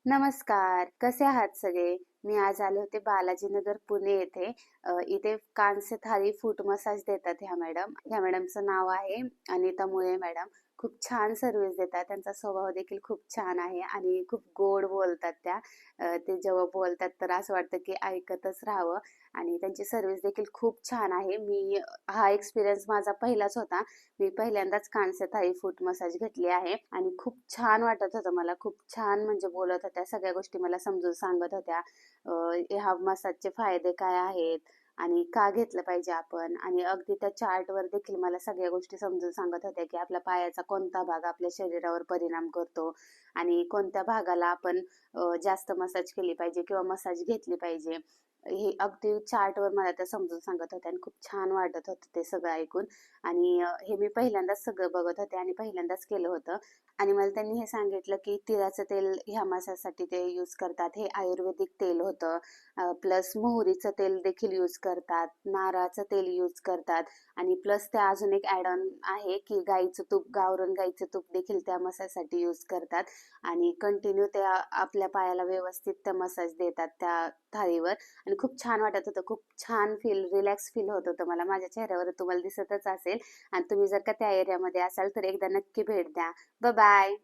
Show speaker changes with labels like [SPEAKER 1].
[SPEAKER 1] नमस्कार, कसे आहात सगळे? मी आज आले होते बालाजीनगर पुणे येथे. इथे कांस्य थाळी फूट मसाज देतात ह्या मॅडम. ह्या मॅडमचं नाव आहे अनिता मुळे मॅडम. खूप छान सर्व्हिस देतात. त्यांचा स्वभाव देखील खूप छान आहे आणि खूप गोड बोलतात त्या. ते जेव्हा बोलतात तर असं वाटतं की ऐकतच राहावं आणि त्यांची सर्व्हिस देखील खूप छान आहे. हा एक्सपिरियन्स माझा पहिलाच होता. मी पहिल्यांदाच कांस्य थाई फूट मसाज घेतली आहे आणि खूप छान वाटत होतं मला. खूप छान म्हणजे बोलत होत्या. सगळ्या गोष्टी मला समजून सांगत होत्या. ह्या मसाजचे फायदे काय आहेत आणि का घेतलं पाहिजे आपण आणि अगदी त्या चार्टवर देखील मला सगळ्या गोष्टी समजून सांगत होत्या, की आपल्या पायाचा कोणता भाग आपल्या शरीरावर परिणाम करतो आणि कोणत्या भागाला आपण जास्त मसाज केली पाहिजे किंवा मसाज घेतली पाहिजे. हे अगदी चार्टवर मला त्या समजून सांगत होत्या आणि खूप छान वाटत होतं ते सगळं ऐकून. आणि हे मी पहिल्यांदाच सगळं बघत होते आणि पहिल्यांदाच केलं होतं. आणि मला त्यांनी हे सांगितलं, की तिळाचं तेल ह्या मसाजसाठी ते यूज करतात. हे आयुर्वेदिक तेल होतं. प्लस मोहरीचं तेल देखील यूज करतात, नारळाचं तेल यूज करतात आणि प्लस ते अजून एक ॲड ऑन आहे, की गाईचं तूप, गावरान गाईचं तूप देखील त्या मसाजसाठी यूज करतात आणि कंटिन्यू ते आपल्या पायाला व्यवस्थित त्या मसाज देतात त्या थाळीवर आणि खूप छान वाटत होतं. खूप छान रिलॅक्स फील होत होतं मला. माझ्या चेहऱ्यावर तुम्हाला दिसतच असेल आणि तुम्ही जर का त्या एरियामध्ये असाल तर एकदा नक्की भेट द्या. बाय.